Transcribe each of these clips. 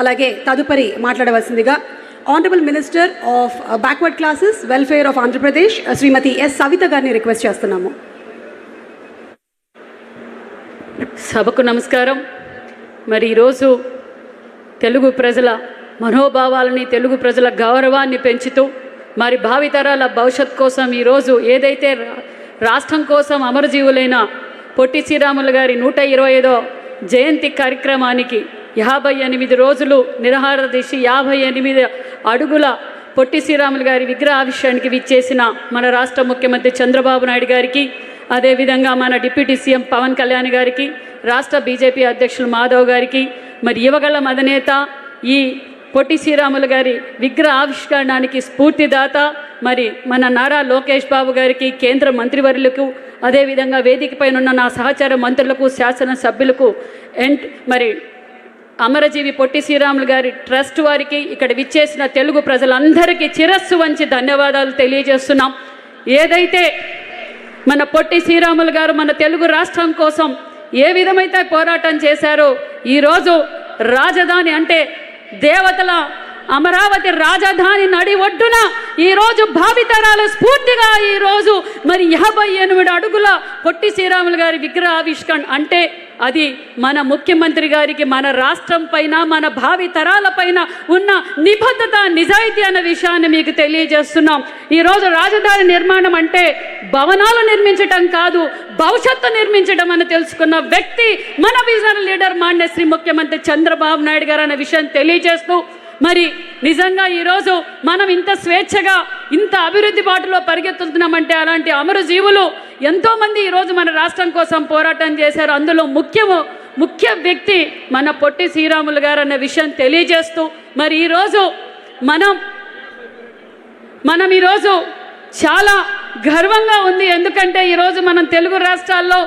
అలాగే తదుపరి మాట్లాడవలసిందిగా honourable minister of backward classes welfare of Andhra Pradesh Shrimati S Savitha గారిని రిక్వెస్ట్ చేస్తున్నాము. సభకు నమస్కారం. మరి ఈరోజు తెలుగు ప్రజల మనోభావాలని, తెలుగు ప్రజల గౌరవాన్ని పెంచుతూ మరి భావితరాల భవిష్యత్ కోసం ఈరోజు ఏదైతే రాష్ట్రం కోసం అమరజీవులైన పొట్టి శ్రీరాములు గారి 125వ జయంతి కార్యక్రమానికి 58 రోజులు నిరాహార దీక్ష 58 అడుగుల పొట్టి శ్రీరాములు గారి విగ్రహావిష్కారానికి విచ్చేసిన మన రాష్ట్ర ముఖ్యమంత్రి చంద్రబాబు నాయుడు గారికి, అదేవిధంగా మన డిప్యూటీ సీఎం పవన్ కళ్యాణ్ గారికి, రాష్ట్ర బీజేపీ అధ్యక్షులు మాధవ్ గారికి, మరి యువగల మదనేత ఈ పొట్టి శ్రీరాములు గారి విగ్రహ ఆవిష్కరణానికి స్ఫూర్తిదాత మరి మన నారా లోకేష్ బాబు గారికి, కేంద్ర మంత్రివర్యులకు, అదేవిధంగా వేదికపైన ఉన్న నా సహచార మంత్రులకు, శాసనసభ్యులకు మరి అమరజీవి పొట్టి శ్రీరాములు గారి ట్రస్ట్ వారికి, ఇక్కడ విచ్చేసిన తెలుగు ప్రజలందరికీ శిరస్సు వంచి ధన్యవాదాలు తెలియజేస్తున్నాం. ఏదైతే మన పొట్టి శ్రీరాములు గారు మన తెలుగు రాష్ట్రం కోసం ఏ విధమైతే పోరాటం చేశారో, ఈరోజు రాజధాని అంటే దేవతల అమరావతి రాజధాని నడి ఒడ్డున ఈరోజు భావితరాల స్ఫూర్తిగా ఈరోజు మరి 58 అడుగుల పొట్టి శ్రీరాములు గారి విగ్రహ ఆవిష్కరణ అంటే అది మన ముఖ్యమంత్రి గారికి మన రాష్ట్రం పైన, మన భావితరాల పైన ఉన్న నిబద్ధత, నిజాయితీ అన్న విషయాన్ని మీకు తెలియజేస్తున్నాం. ఈరోజు రాజధాని నిర్మాణం అంటే భవనాలు నిర్మించడం కాదు, భవిష్యత్తు నిర్మించడం అని తెలుసుకున్న వ్యక్తి మన విజనరీ లీడర్ మాన్య శ్రీ ముఖ్యమంత్రి చంద్రబాబు నాయుడు గారు అనే విషయం తెలియజేస్తూ, మరి నిజంగా ఈరోజు మనం ఇంత స్వేచ్ఛగా ఇంత అభివృద్ధి బాటలో పరిగెత్తుతున్నామంటే అలాంటి అమరజీవులు ఎంతోమంది ఈరోజు మన రాష్ట్రం కోసం పోరాటం చేశారు. అందులో ముఖ్య వ్యక్తి మన పొట్టి శ్రీరాములు గారు అన్న విషయం తెలియజేస్తూ, మరి ఈరోజు మనం ఈరోజు చాలా గర్వంగా ఉంది. ఎందుకంటే ఈరోజు మనం తెలుగు రాష్ట్రాల్లో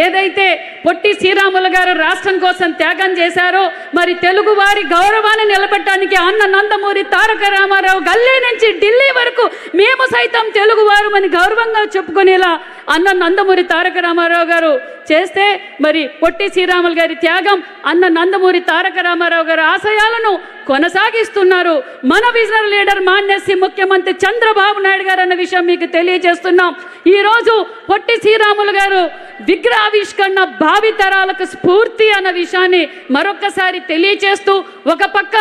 ఏదైతే పొట్టి శ్రీరాములు గారు రాష్ట్రం కోసం త్యాగం చేశారో, మరి తెలుగు వారి గౌరవాన్ని నిలబెట్టడానికి అన్న నందమూరి తారక రామారావు గల్లీ నుంచి ఢిల్లీ వరకు మేము సైతం తెలుగు వారు అని గౌరవంగా చెప్పుకునేలా అన్న నందమూరి తారక రామారావు గారు చేస్తే, మరి పొట్టి శ్రీరాములు గారి త్యాగం అన్న నందమూరి తారక రామారావు గారి ఆశయాలను కొనసాగిస్తున్నారు మన విజనరీ లీడర్ మాన్యశ్రీ ముఖ్యమంత్రి చంద్రబాబు నాయుడు గారు అన్న విషయం మీకు తెలియజేస్తున్నాం. ఈరోజు పొట్టి శ్రీరాములు గారు విగ్రహావిష్కరణ భావితరాలకు స్ఫూర్తి అన్న విషయాన్ని మరొకసారి తెలియజేస్తూ, ఒక పక్క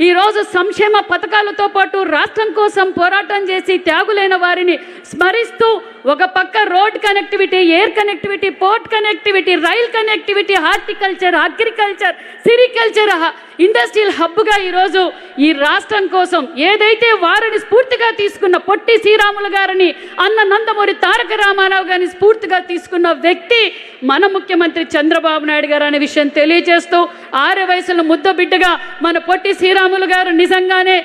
ఈరోజు సంక్షేమ పథకాలతో పాటు రాష్ట్రం కోసం పోరాటం చేసి త్యాగులైన వారిని స్మరిస్తూ, ఒక పక్క road connectivity, air connectivity, port connectivity, rail connectivity, horticulture, agriculture, sericulture, industrial హబ్గా ఈరోజు ఈ రాష్ట్రం కోసం ఏదైతే వారిని స్ఫూర్తిగా తీసుకున్న పొట్టి శ్రీరాములు గారిని, అన్న నందమూరి తారక రామారావు గారిని స్ఫూర్తిగా తీసుకున్న వ్యక్తి మన ముఖ్యమంత్రి చంద్రబాబు నాయుడు గారు అనే విషయం తెలియజేస్తూ, 6 వయసుల ముద్ద బిడ్డగా మన పొట్టి శ్రీరాములు గారు నిజంగానే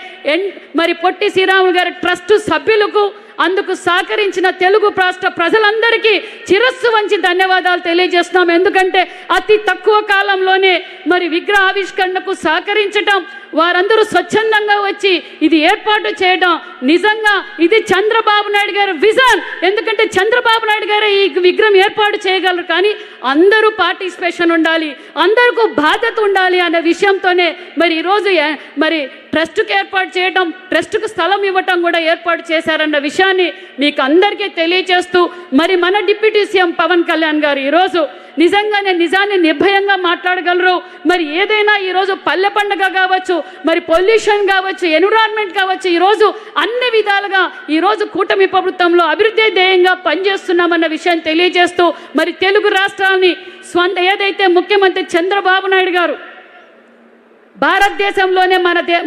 మరి పొట్టి శ్రీరాములు గారి ట్రస్ట్ సభ్యులకు, అందుకు సహకరించిన తెలుగు రాష్ట్ర ప్రజలందరికీ శిరస్సు వంచి ధన్యవాదాలు తెలియజేస్తున్నాం. ఎందుకంటే అతి తక్కువ కాలంలోనే మరి విగ్రహ ఆవిష్కరణకు సహకరించటం, వారందరూ స్వచ్ఛందంగా వచ్చి ఇది ఏర్పాటు చేయడం నిజంగా ఇది చంద్రబాబు నాయుడు గారి విజన్. ఎందుకంటే చంద్రబాబు నాయుడు గారే ఈ విగ్రహం ఏర్పాటు చేయగలరు, కానీ అందరూ పార్టిసిపేషన్ ఉండాలి, అందరికీ బాధ్యత ఉండాలి అనే విషయంతోనే మరి ఈరోజు మరి ట్రస్ట్కి ఏర్పాటు చేయడం, ట్రస్ట్కు స్థలం ఇవ్వటం కూడా ఏర్పాటు చేశారన్న విషయాన్ని మీకు అందరికీ తెలియజేస్తూ, మరి మన డిప్యూటీ సీఎం పవన్ కళ్యాణ్ గారు ఈరోజు నిజంగానే నిజాన్ని నిర్భయంగా మాట్లాడగలరు. మరి ఏదైనా ఈరోజు పల్లె పండుగ కావచ్చు, మరి పొల్యూషన్ కావచ్చు, ఎన్విరాన్మెంట్ కావచ్చు, ఈరోజు అన్ని విధాలుగా ఈరోజు కూటమి ప్రభుత్వంలో అభివృద్ధి ధ్యేయంగా పనిచేస్తున్నామన్న విషయం తెలియజేస్తూ, మరి తెలుగు రాష్ట్రాన్ని ఏదైతే ముఖ్యమంత్రి చంద్రబాబు నాయుడు గారు భారతదేశంలోనే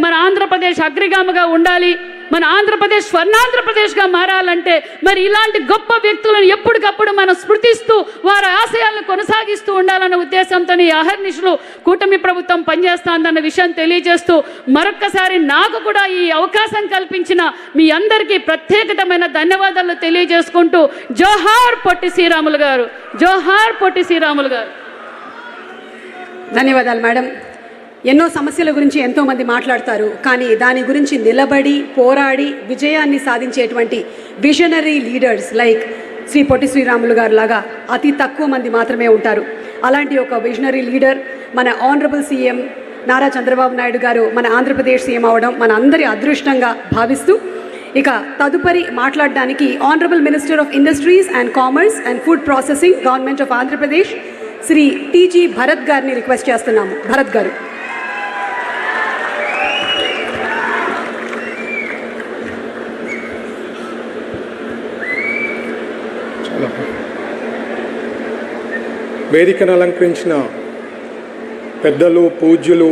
మన ఆంధ్రప్రదేశ్ అగ్రగామిగా ఉండాలి, మన ఆంధ్రప్రదేశ్ స్వర్ణాంధ్రప్రదేశ్గా మారాలంటే మరి ఇలాంటి గొప్ప వ్యక్తులను ఎప్పటికప్పుడు మనం స్మృతిస్తూ వారి ఆశయాలను కొనసాగిస్తూ ఉండాలన్న ఉద్దేశంతో ఈ అహర్నిశలు కూటమి ప్రభుత్వం పనిచేస్తుందన్న విషయం తెలియజేస్తూ, మరొక్కసారి నాకు కూడా ఈ అవకాశం కల్పించిన మీ అందరికీ ప్రత్యేకమైన ధన్యవాదాలు తెలియజేసుకుంటూ, జోహార్ పొట్టి శ్రీరాములు గారు, జోహార్ పొట్టి శ్రీరాములు గారు. ధన్యవాదాలు మేడం. ఎన్నో సమస్యల గురించి ఎంతోమంది మాట్లాడతారు, కానీ దాని గురించి నిలబడి పోరాడి విజయాన్ని సాధించేటువంటి visionary leaders like Shri Potti Sriramulu గారు లాగా అతి తక్కువ మంది మాత్రమే ఉంటారు. అలాంటి ఒక విజనరీ లీడర్ మన ఆనరబుల్ సీఎం నారా చంద్రబాబు నాయుడు గారు మన ఆంధ్రప్రదేశ్ సీఎం అవడం మన అందరి అదృష్టంగా భావిస్తూ ఇక తదుపరి మాట్లాడడానికి honourable minister of industries and commerce and food processing government of Andhra Pradesh Shri TG Bharath గారిని రిక్వెస్ట్ చేస్తున్నాము. భరత్ గారు. వేదికను అలంకరించిన పెద్దలు, పూజ్యులు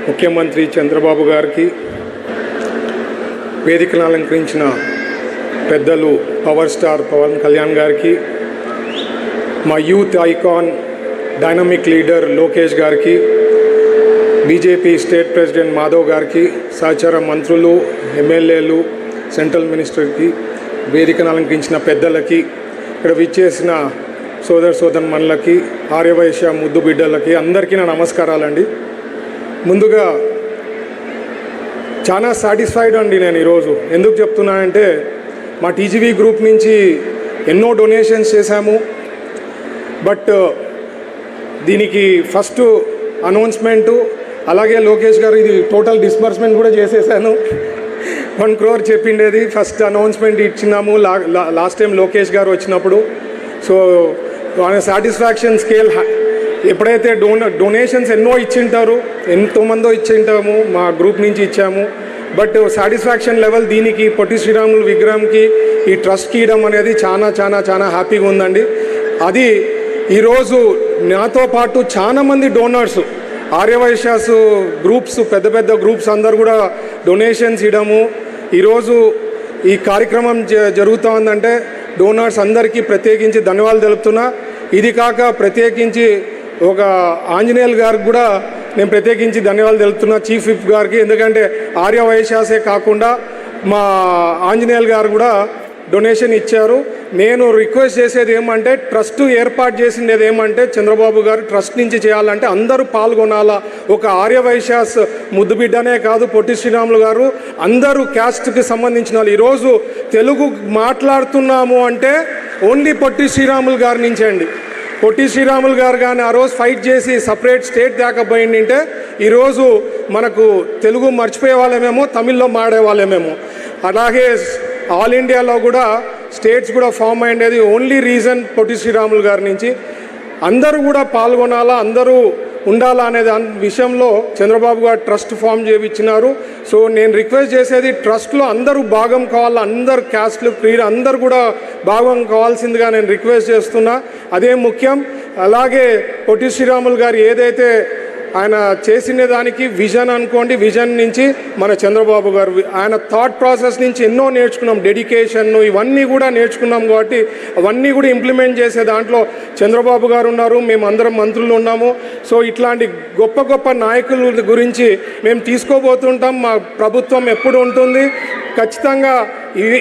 ముఖ్యమంత్రి చంద్రబాబు గారికి, వేదికను అలంకరించిన పెద్దలు పవర్ స్టార్ పవన్ కళ్యాణ్ గారికి, మా youth icon dynamic leader Lokesh గారికి, బీజేపీ స్టేట్ ప్రెసిడెంట్ మాధవ్ గారికి, సహచర మంత్రులు, ఎమ్మెల్యేలు, సెంట్రల్ మినిస్టర్కి, వేదికను అలంకరించిన పెద్దలకి, ఇక్కడ విచ్చేసిన సోదరమణులకి, ఆర్యవైశ్య ముద్దు బిడ్డలకి అందరికీ నా నమస్కారాలండి. ముందుగా చాలా సాటిస్ఫైడ్ అండి నేను ఈరోజు. ఎందుకు చెప్తున్నానంటే మా టీజీవీ గ్రూప్ నుంచి ఎన్నో డొనేషన్స్ చేశాము. బట్ దీనికి ఫస్ట్ అనౌన్స్మెంటు, అలాగే లోకేష్ గారు ఇది టోటల్ డిస్బర్స్మెంట్ కూడా చేసేసాను. 1 crore చెప్పిండేది ఫస్ట్ అనౌన్స్మెంట్ ఇచ్చినాము లాస్ట్ టైం లోకేష్ గారు వచ్చినప్పుడు. సో ఆయన సాటిస్ఫాక్షన్ స్కేల్ ఎప్పుడైతే డొనేషన్స్ ఎన్నో ఇచ్చింటారు, ఎంతోమందో ఇచ్చింటాము, మా గ్రూప్ నుంచి ఇచ్చాము. బట్ సాటిస్ఫాక్షన్ లెవెల్ దీనికి పొట్టి శ్రీరాములు విగ్రహంకి ఈ ట్రస్ట్కి ఇవ్వడం అనేది చాలా చాలా చాలా హ్యాపీగా ఉందండి. అది ఈరోజు నాతో పాటు చాలామంది డోనర్స్, ఆర్యవైశ్యాస్ గ్రూప్స్, పెద్ద పెద్ద గ్రూప్స్ అందరు కూడా డొనేషన్స్ ఇవ్వడము ఈరోజు ఈ కార్యక్రమం జరుగుతూ ఉందంటే డోనర్స్ అందరికీ ప్రత్యేకించి ధన్యవాదాలు తెలుపుతున్నా. ఇది కాక ప్రత్యేకించి ఒక ఆంజనేయులు గారికి కూడా నేను ప్రత్యేకించి ధన్యవాదాలు తెలుపుతున్నా, చీఫ్ విప్ గారికి. ఎందుకంటే ఆర్యవైశ్యాసే కాకుండా మా ఆంజనేయులు గారు కూడా డొనేషన్ ఇచ్చారు. నేను రిక్వెస్ట్ చేసేది ఏమంటే, ట్రస్ట్ ఏర్పాటు చేసిండేది ఏమంటే చంద్రబాబు గారు ట్రస్ట్ నుంచి చేయాలంటే అందరూ పాల్గొనాలా. ఒక ఆర్యవైశ్యాస్ ముద్దుబిడ్డనే కాదు, పొట్టి శ్రీరాములు గారు అందరూ క్యాస్ట్కి సంబంధించిన వాళ్ళు. ఈరోజు తెలుగు మాట్లాడుతున్నాము అంటే ఓన్లీ పొట్టి శ్రీరాములు గారి నుంచి అండి. పొట్టి శ్రీరాములు గారు కానీ ఆ రోజు ఫైట్ చేసి సపరేట్ స్టేట్ దాకా పోయిందంటే ఈరోజు మనకు తెలుగు మర్చిపోయే వాళ్ళమేమో, తమిళ్లో మాడే వాళ్ళమేమో. అలాగే ఆల్ ఇండియాలో కూడా స్టేట్స్ కూడా ఫామ్ అయ్యేది ఓన్లీ రీజన్ పొట్టి శ్రీరాములు గారి నుంచి. అందరూ కూడా పాల్గొనాలా, అందరూ ఉండాలా అనే దాని విషయంలో చంద్రబాబు గారు ట్రస్ట్ ఫామ్ చేయించినారు. సో నేను రిక్వెస్ట్ చేసేది, ట్రస్ట్లో అందరూ భాగం కావాలా, అందరు క్యాస్ట్లు, క్రీడ అందరూ కూడా భాగం కావాల్సిందిగా నేను రిక్వెస్ట్ చేస్తున్నా. అదే ముఖ్యం. అలాగే పొట్టి శ్రీరాములు గారు ఏదైతే ఆయన చేసిన దానికి విజన్ అనుకోండి, విజన్ నుంచి మన చంద్రబాబు గారు ఆయన థాట్ ప్రాసెస్ నుంచి ఎన్నో నేర్చుకున్నాం, డెడికేషన్ ఇవన్నీ కూడా నేర్చుకున్నాం. కాబట్టి అవన్నీ కూడా ఇంప్లిమెంట్ చేసే దాంట్లో చంద్రబాబు గారు ఉన్నారు, మేము అందరం మంత్రులు ఉన్నాము. సో ఇట్లాంటి గొప్ప గొప్ప నాయకుల గురించి మేము తీసుకోబోతుంటాం. మా ప్రభుత్వం ఎప్పుడు ఉంటుంది. ఖచ్చితంగా ఇవి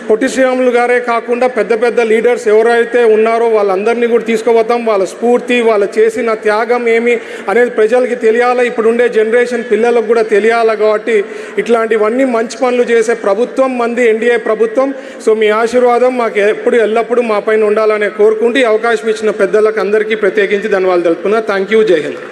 పొట్టి శ్రీరాములు గారే కాకుండా పెద్ద పెద్ద లీడర్స్ ఎవరైతే ఉన్నారో వాళ్ళందరినీ కూడా తీసుకుపోతాం. వాళ్ళ స్ఫూర్తి, వాళ్ళు చేసిన త్యాగం ఏమి అనేది ప్రజలకి తెలియాలి, ఇప్పుడుండే జనరేషన్ పిల్లలకు కూడా తెలియాలి. కాబట్టి ఇట్లాంటివన్నీ మంచి పనులు చేసే ప్రభుత్వం మంది ఎన్డీఏ ప్రభుత్వం. సో మీ ఆశీర్వాదం మాకు ఎప్పుడు ఎల్లప్పుడూ మా పైన ఉండాలని కోరుకుంటూ ఈ అవకాశం ఇచ్చిన పెద్దలకు అందరికీ ప్రత్యేకించి ధన్యవాదాలు తెలుపుతున్నా. Thank you. జై హింద్.